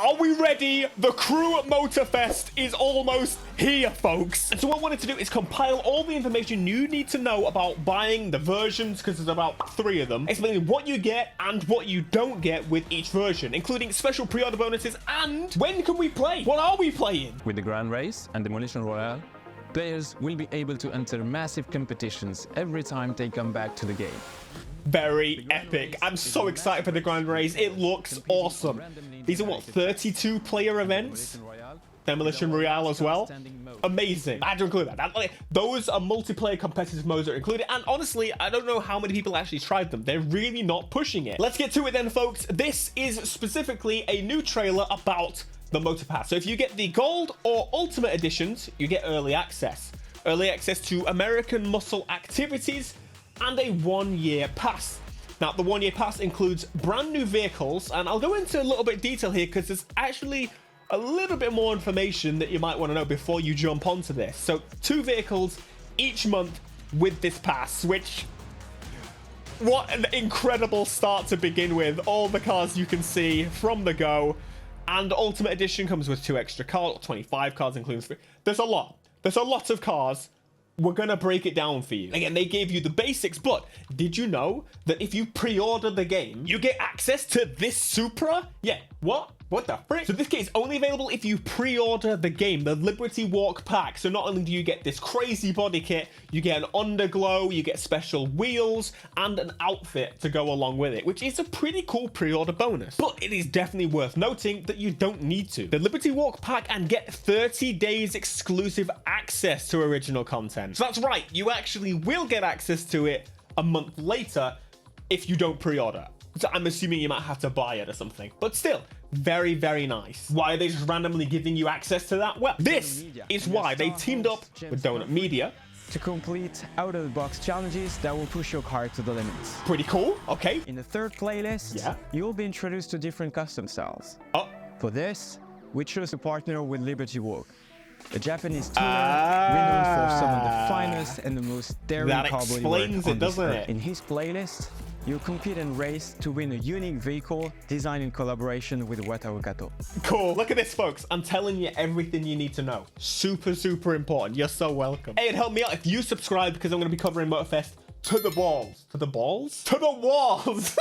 Are we ready? The Crew Motorfest is almost here, folks. And so what I wanted to do is compile all the information you need to know about buying the versions, because there's about 3 of them, explaining what you get and what you don't get with each version, including special pre-order bonuses and when can we play? What are we playing? With the Grand Race and Demolition Royale, players will be able to enter massive competitions every time they come back to the game. Very epic. I'm so excited for the Grand Race. It looks awesome. These are what, 32 player events? Demolition Royale as well. Amazing. I had to include that. Those are multiplayer competitive modes that are included. And honestly, I don't know how many people actually tried them. They're really not pushing it. Let's get to it then, folks. This is specifically a new trailer about the Motor Pass. So if you get the Gold or Ultimate Editions, you get early access. Early access to American Muscle activities and a 1-year pass. Now, the 1-year pass includes brand new vehicles, and I'll go into a little bit of detail here because there's actually a little bit more information that you might want to know before you jump onto this. So 2 vehicles each month with this pass, which, what an incredible start to begin with. All the cars you can see from the go, and Ultimate Edition comes with 2 extra cars, 25 cars including 3. There's a lot of cars. We're gonna break it down for you. Again, they gave you the basics, but did you know that if you pre-order the game, you get access to this Supra? Yeah, what the frick? So this kit is only available if you pre-order the game, the Liberty Walk pack. So not only do you get this crazy body kit, you get an underglow, you get special wheels, and an outfit to go along with it, which is a pretty cool pre-order bonus. But it is definitely worth noting that you don't need to. The Liberty Walk pack and get 30 days exclusive access to original content. So that's right, you actually will get access to it a month later if you don't pre-order. So I'm assuming you might have to buy it or something, but still, very, very nice. Why are they just randomly giving you access to that? Well, this is why they teamed up with Donut Media to complete out-of-the-box challenges that will push your car to the limits. Pretty cool, okay. In the 3rd playlist, you'll be introduced to different custom styles. For this, we chose to partner with Liberty Walk, a Japanese tuner renowned for some of the finest and the most daring car bodywork on this earth. In his playlist, you'll compete and race to win a unique vehicle designed in collaboration with Wataru Kato. Cool. Look at this, folks. I'm telling you everything you need to know. Super, super important. You're so welcome. Hey, it'd help me out if you subscribe because I'm going to be covering Motorfest to the balls. To the balls? To the walls.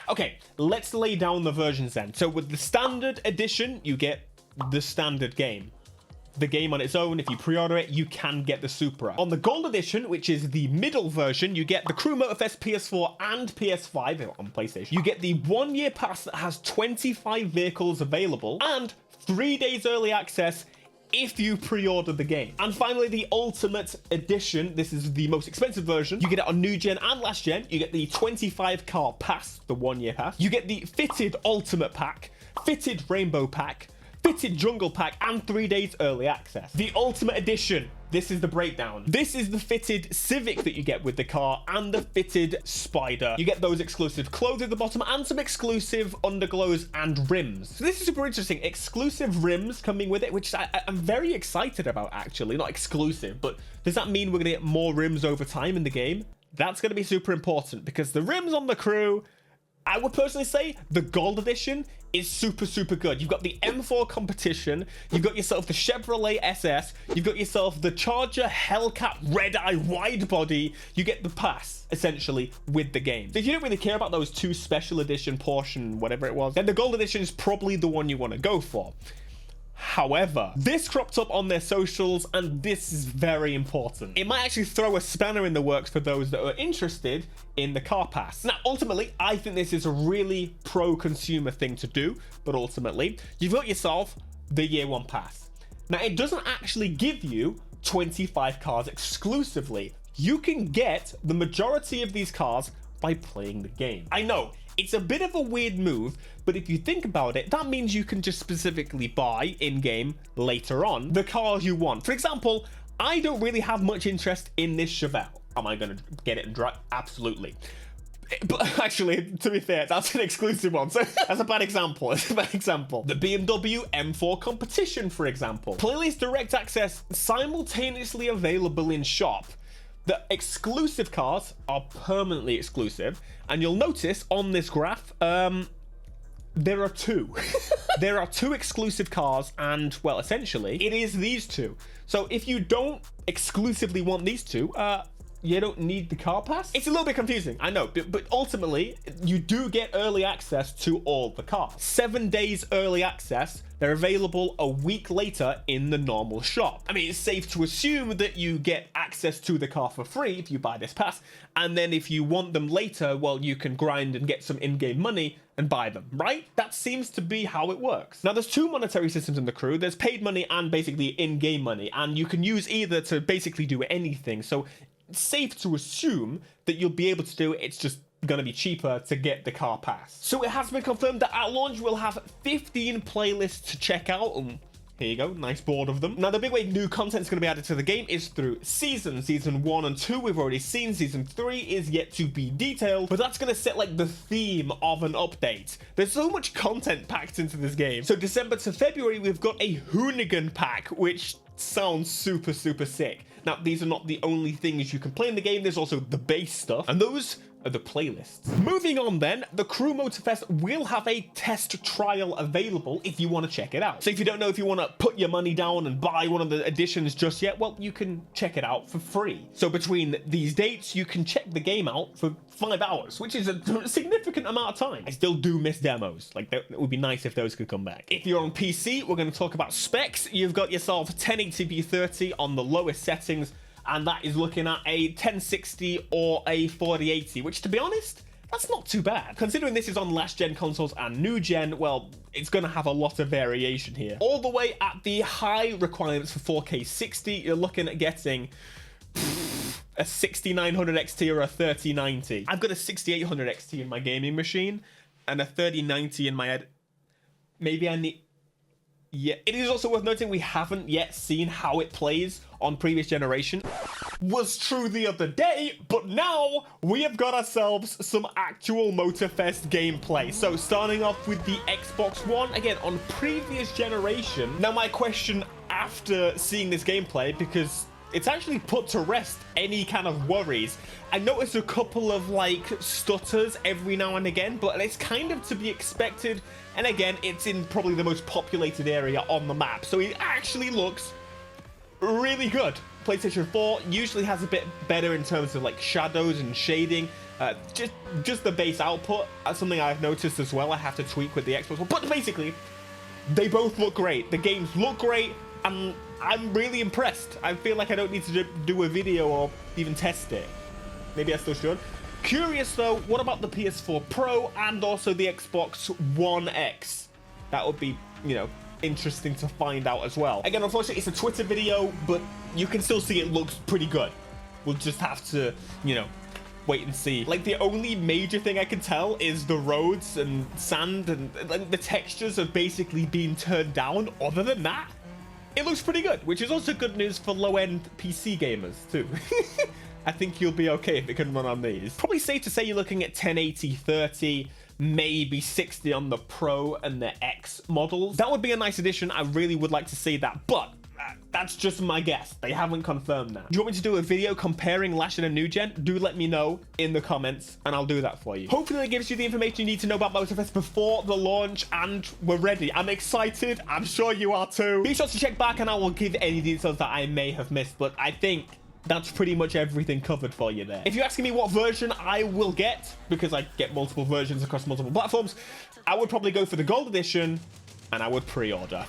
Okay, let's lay down the versions then. So with the standard edition, you get the standard game. The game on its own, if you pre-order it, you can get the Supra. On the Gold Edition, which is the middle version, you get the Crew Motorfest PS4 and PS5 on PlayStation. You get the 1-year pass that has 25 vehicles available and 3 days early access if you pre-order the game. And finally, the Ultimate Edition. This is the most expensive version. You get it on new gen and last gen. You get the 25 car pass, the 1-year pass. You get the fitted Ultimate Pack, fitted Rainbow Pack, fitted Jungle Pack, and 3 days early access. The Ultimate Edition, this is the breakdown. This is the fitted Civic that you get with the car and the fitted Spider. You get those exclusive clothes at the bottom and some exclusive underglows and rims. So this is super interesting. Exclusive rims coming with it, which I'm very excited about, actually. Not exclusive, but does that mean we're gonna get more rims over time in the game? That's gonna be super important because the rims on the Crew, I would personally say the Gold Edition is super, super good. You've got the M4 competition, you've got yourself the Chevrolet SS, you've got yourself the Charger Hellcat Red Eye wide body. You get the pass, essentially, with the game. So if you don't really care about those 2 special edition Porsche, whatever it was, then the Gold Edition is probably the one you want to go for. However, this cropped up on their socials, and this is very important. It might actually throw a spanner in the works for those that are interested in the car pass. Now, ultimately, I think this is a really pro-consumer thing to do, but ultimately, you've got yourself the year 1 pass. Now, it doesn't actually give you 25 cars exclusively. You can get the majority of these cars by playing the game. I know, it's a bit of a weird move, but if you think about it, that means you can just specifically buy in-game later on the car you want. For example, I don't really have much interest in this Chevelle. Am I going to get it and drive? Absolutely. But actually, to be fair, that's an exclusive one, so that's a bad example. It's a bad example. The BMW M4 competition, for example. Playlist Direct Access simultaneously available in shop. The exclusive cars are permanently exclusive, and you'll notice on this graph, There are two. There are two exclusive cars, and, well, essentially, it is these two. So if you don't exclusively want these two, you don't need the car pass. It's a little bit confusing, I know, but ultimately, you do get early access to all the cars. 7 days early access. They're available a week later in the normal shop. I mean, it's safe to assume that you get access to the car for free if you buy this pass, and then if you want them later, well, you can grind and get some in-game money and buy them, right? That seems to be how it works. Now, there's two monetary systems in the Crew. There's paid money and basically in-game money, and you can use either to basically do anything. So it's safe to assume that you'll be able to do it. It's just going to be cheaper to get the car pass. So it has been confirmed that at launch we'll have 15 playlists to check out, and here you go, nice board of them. Now, the big way new content is going to be added to the game is through seasons. Season 1 and 2 we've already seen. Season 3 is yet to be detailed, but that's going to set like the theme of an update. There's so much content packed into this game. So December to February we've got a Hoonigan pack, which sounds super sick. Now, these are not the only things you can play in the game. There's also the base stuff, and those are the playlists. Moving on then, the Crew Motorfest will have a test trial available if you want to check it out. So if you don't know if you want to put your money down and buy one of the editions just yet, well, you can check it out for free. So between these dates, you can check the game out for 5 hours, which is a significant amount of time. I still do miss demos. Like, it would be nice if those could come back. If you're on PC, we're going to talk about specs. You've got yourself 1080p 30 on the lowest settings, and that is looking at a 1060 or a 4080, which, to be honest, that's not too bad. Considering this is on last gen consoles and new gen, well, it's going to have a lot of variation here. All the way at the high requirements for 4K 60, you're looking at getting a 6900 XT or a 3090. I've got a 6800 XT in my gaming machine and a 3090 in my head. Maybe I need... Yeah, it is also worth noting we haven't yet seen how it plays on previous generation. Was true the other day, but now we have got ourselves some actual Motorfest gameplay. So starting off with the Xbox One, again, on previous generation. Now my question after seeing this gameplay, because it's actually put to rest any kind of worries. I noticed a couple of like stutters every now and again, but it's kind of to be expected. And again, it's in probably the most populated area on the map, so it actually looks really good. PlayStation 4 usually has a bit better in terms of like shadows and shading. Just the base output. That's something I've noticed as well. I have to tweak with the Xbox One, but basically, they both look great. The games look great, and I'm really impressed. I feel like I don't need to do a video or even test it. Maybe I still should. Curious though, what about the PS4 Pro and also the Xbox One X? That would be, you know, interesting to find out as well. Again, unfortunately, it's a Twitter video, but you can still see it looks pretty good. We'll just have to, you know, wait and see. Like, the only major thing I can tell is the roads and sand and the textures have basically been turned down. Other than that, it looks pretty good, which is also good news for low-end PC gamers too. I think you'll be okay if it can run on these. Probably safe to say you're looking at 1080 30, maybe 60 on the Pro and the X models. That would be a nice addition. I really would like to see that, but that's just my guess. They haven't confirmed that. Do you want me to do a video comparing last gen and new gen? Do let me know in the comments and I'll do that for you. Hopefully that gives you the information you need to know about Motorfest before the launch, and we're ready. I'm excited. I'm sure you are too. Be sure to check back and I will give any details that I may have missed, but I think that's pretty much everything covered for you there. If you're asking me what version I will get, because I get multiple versions across multiple platforms, I would probably go for the gold edition and I would pre-order.